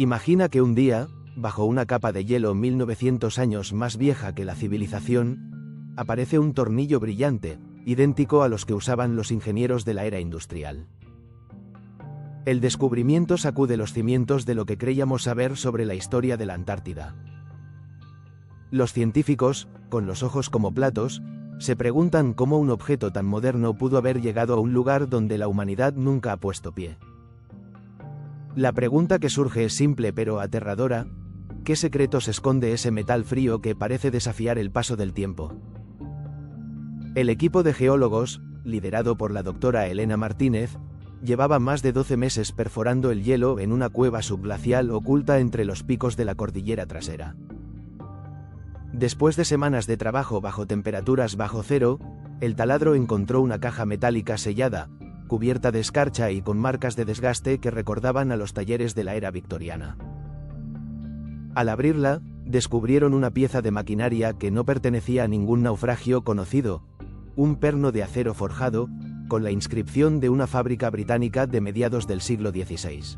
Imagina que un día, bajo una capa de hielo 1900 años más vieja que la civilización, aparece un tornillo brillante, idéntico a los que usaban los ingenieros de la era industrial. El descubrimiento sacude los cimientos de lo que creíamos saber sobre la historia de la Antártida. Los científicos, con los ojos como platos, se preguntan cómo un objeto tan moderno pudo haber llegado a un lugar donde la humanidad nunca ha puesto pie. La pregunta que surge es simple pero aterradora: ¿qué secretos esconde ese metal frío que parece desafiar el paso del tiempo? El equipo de geólogos, liderado por la doctora Elena Martínez, llevaba más de 12 meses perforando el hielo en una cueva subglacial oculta entre los picos de la cordillera trasera. Después de semanas de trabajo bajo temperaturas bajo cero, el taladro encontró una caja metálica sellada, cubierta de escarcha y con marcas de desgaste que recordaban a los talleres de la era victoriana. Al abrirla, descubrieron una pieza de maquinaria que no pertenecía a ningún naufragio conocido, un perno de acero forjado, con la inscripción de una fábrica británica de mediados del siglo XVI.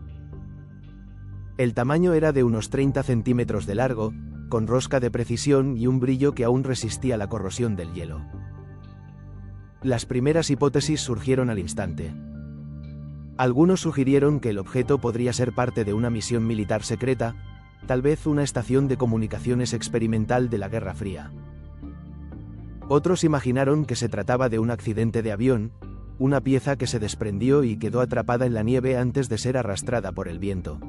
El tamaño era de unos 30 centímetros de largo, con rosca de precisión y un brillo que aún resistía la corrosión del hielo. Las primeras hipótesis surgieron al instante. Algunos sugirieron que el objeto podría ser parte de una misión militar secreta, tal vez una estación de comunicaciones experimental de la Guerra Fría. Otros imaginaron que se trataba de un accidente de avión, una pieza que se desprendió y quedó atrapada en la nieve antes de ser arrastrada por el viento.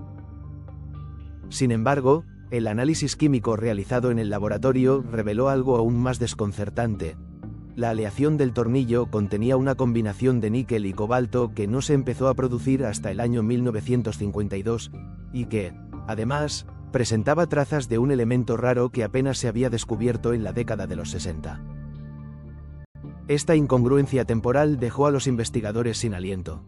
Sin embargo, el análisis químico realizado en el laboratorio reveló algo aún más desconcertante. La aleación del tornillo contenía una combinación de níquel y cobalto que no se empezó a producir hasta el año 1952, y que, además, presentaba trazas de un elemento raro que apenas se había descubierto en la década de los 60. Esta incongruencia temporal dejó a los investigadores sin aliento.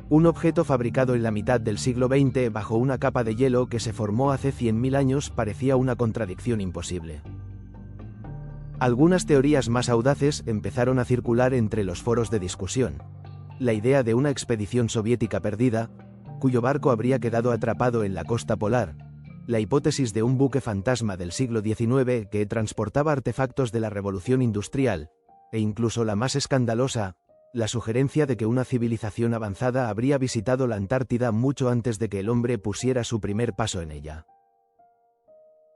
Un objeto fabricado en la mitad del siglo XX bajo una capa de hielo que se formó hace 100.000 años parecía una contradicción imposible. Algunas teorías más audaces empezaron a circular entre los foros de discusión. La idea de una expedición soviética perdida, cuyo barco habría quedado atrapado en la costa polar, la hipótesis de un buque fantasma del siglo XIX que transportaba artefactos de la revolución industrial, e incluso la más escandalosa, la sugerencia de que una civilización avanzada habría visitado la Antártida mucho antes de que el hombre pusiera su primer paso en ella.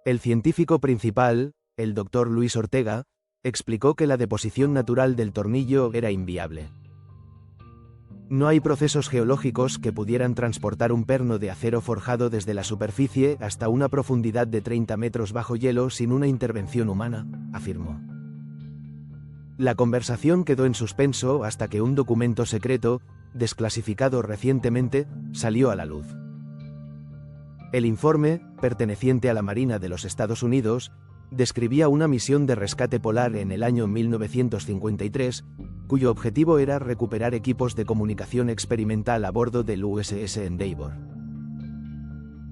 El científico principal, el Dr. Luis Ortega, explicó que la deposición natural del tornillo era inviable. No hay procesos geológicos que pudieran transportar un perno de acero forjado desde la superficie hasta una profundidad de 30 metros bajo hielo sin una intervención humana, afirmó. La conversación quedó en suspenso hasta que un documento secreto, desclasificado recientemente, salió a la luz. El informe, perteneciente a la Marina de los Estados Unidos, describía una misión de rescate polar en el año 1953, cuyo objetivo era recuperar equipos de comunicación experimental a bordo del USS Endeavour.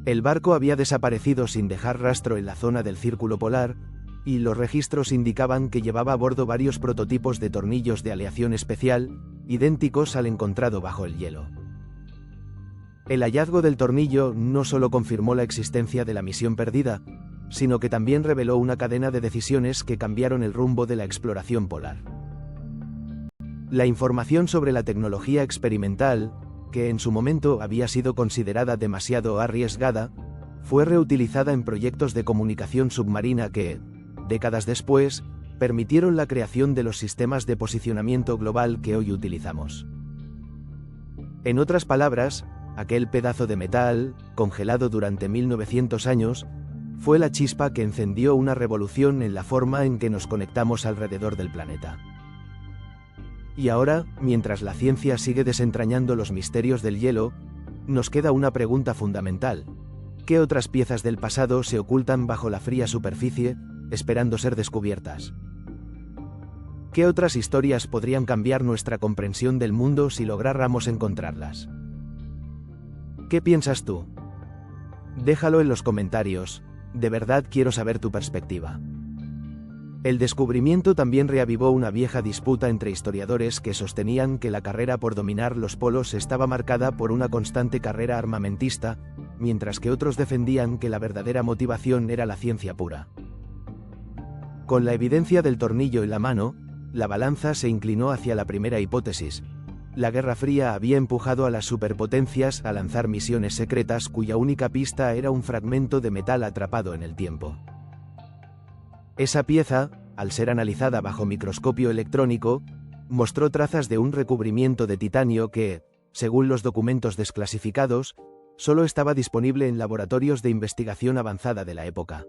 El barco había desaparecido sin dejar rastro en la zona del Círculo Polar, y los registros indicaban que llevaba a bordo varios prototipos de tornillos de aleación especial, idénticos al encontrado bajo el hielo. El hallazgo del tornillo no solo confirmó la existencia de la misión perdida, sino que también reveló una cadena de decisiones que cambiaron el rumbo de la exploración polar. La información sobre la tecnología experimental, que en su momento había sido considerada demasiado arriesgada, fue reutilizada en proyectos de comunicación submarina que, décadas después, permitieron la creación de los sistemas de posicionamiento global que hoy utilizamos. En otras palabras, aquel pedazo de metal, congelado durante 1900 años, fue la chispa que encendió una revolución en la forma en que nos conectamos alrededor del planeta. Y ahora, mientras la ciencia sigue desentrañando los misterios del hielo, nos queda una pregunta fundamental: ¿qué otras piezas del pasado se ocultan bajo la fría superficie, esperando ser descubiertas? ¿Qué otras historias podrían cambiar nuestra comprensión del mundo si lográramos encontrarlas? ¿Qué piensas tú? Déjalo en los comentarios, de verdad quiero saber tu perspectiva. El descubrimiento también reavivó una vieja disputa entre historiadores que sostenían que la carrera por dominar los polos estaba marcada por una constante carrera armamentista, mientras que otros defendían que la verdadera motivación era la ciencia pura. Con la evidencia del tornillo en la mano, la balanza se inclinó hacia la primera hipótesis. La Guerra Fría había empujado a las superpotencias a lanzar misiones secretas cuya única pista era un fragmento de metal atrapado en el tiempo. Esa pieza, al ser analizada bajo microscopio electrónico, mostró trazas de un recubrimiento de titanio que, según los documentos desclasificados, solo estaba disponible en laboratorios de investigación avanzada de la época.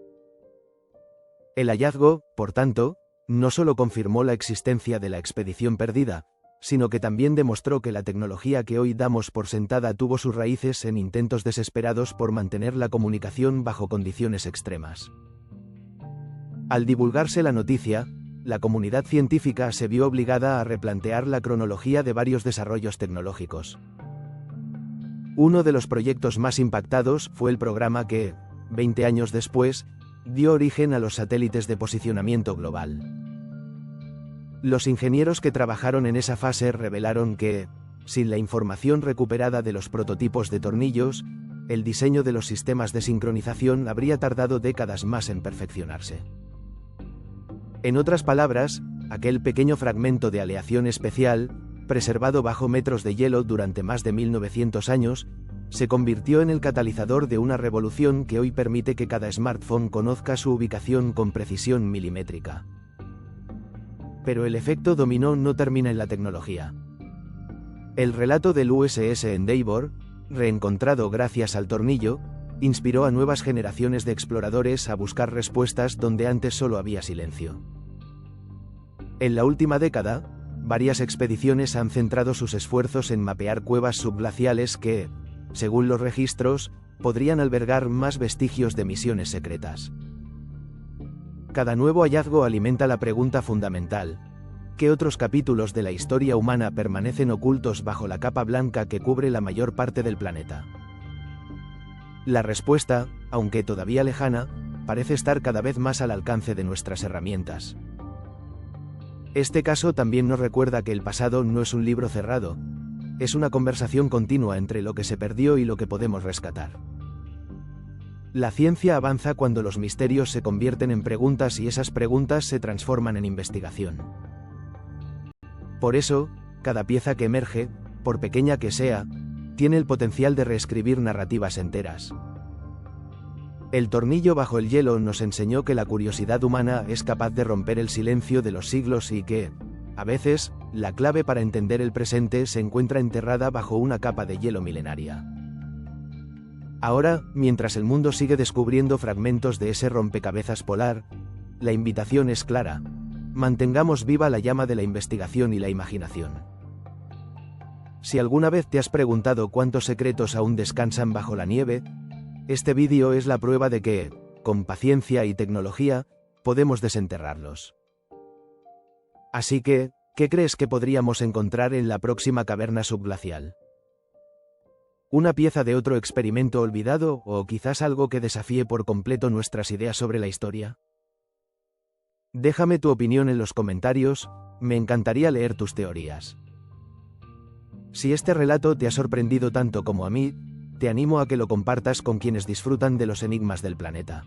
El hallazgo, por tanto, no solo confirmó la existencia de la expedición perdida, sino que también demostró que la tecnología que hoy damos por sentada tuvo sus raíces en intentos desesperados por mantener la comunicación bajo condiciones extremas. Al divulgarse la noticia, la comunidad científica se vio obligada a replantear la cronología de varios desarrollos tecnológicos. Uno de los proyectos más impactados fue el programa que, 20 años después, dio origen a los satélites de posicionamiento global. Los ingenieros que trabajaron en esa fase revelaron que, sin la información recuperada de los prototipos de tornillos, el diseño de los sistemas de sincronización habría tardado décadas más en perfeccionarse. En otras palabras, aquel pequeño fragmento de aleación especial, preservado bajo metros de hielo durante más de 1900 años, se convirtió en el catalizador de una revolución que hoy permite que cada smartphone conozca su ubicación con precisión milimétrica. Pero el efecto dominó no termina en la tecnología. El relato del USS Endeavour, reencontrado gracias al tornillo, inspiró a nuevas generaciones de exploradores a buscar respuestas donde antes solo había silencio. En la última década, varias expediciones han centrado sus esfuerzos en mapear cuevas subglaciales que, según los registros, podrían albergar más vestigios de misiones secretas. Cada nuevo hallazgo alimenta la pregunta fundamental: ¿qué otros capítulos de la historia humana permanecen ocultos bajo la capa blanca que cubre la mayor parte del planeta? La respuesta, aunque todavía lejana, parece estar cada vez más al alcance de nuestras herramientas. Este caso también nos recuerda que el pasado no es un libro cerrado, es una conversación continua entre lo que se perdió y lo que podemos rescatar. La ciencia avanza cuando los misterios se convierten en preguntas y esas preguntas se transforman en investigación. Por eso, cada pieza que emerge, por pequeña que sea, tiene el potencial de reescribir narrativas enteras. El tornillo bajo el hielo nos enseñó que la curiosidad humana es capaz de romper el silencio de los siglos y que, a veces, la clave para entender el presente se encuentra enterrada bajo una capa de hielo milenaria. Ahora, mientras el mundo sigue descubriendo fragmentos de ese rompecabezas polar, la invitación es clara: mantengamos viva la llama de la investigación y la imaginación. Si alguna vez te has preguntado cuántos secretos aún descansan bajo la nieve, este vídeo es la prueba de que, con paciencia y tecnología, podemos desenterrarlos. Así que, ¿qué crees que podríamos encontrar en la próxima caverna subglacial? ¿Una pieza de otro experimento olvidado o quizás algo que desafíe por completo nuestras ideas sobre la historia? Déjame tu opinión en los comentarios, me encantaría leer tus teorías. Si este relato te ha sorprendido tanto como a mí, te animo a que lo compartas con quienes disfrutan de los enigmas del planeta.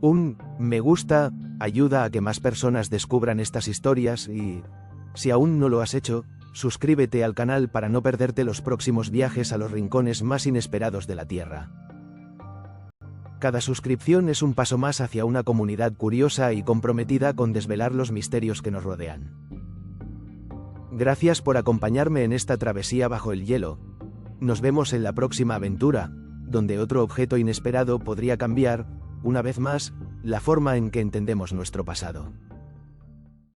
Un me gusta ayuda a que más personas descubran estas historias y, si aún no lo has hecho, suscríbete al canal para no perderte los próximos viajes a los rincones más inesperados de la Tierra. Cada suscripción es un paso más hacia una comunidad curiosa y comprometida con desvelar los misterios que nos rodean. Gracias por acompañarme en esta travesía bajo el hielo. Nos vemos en la próxima aventura, donde otro objeto inesperado podría cambiar, una vez más, la forma en que entendemos nuestro pasado.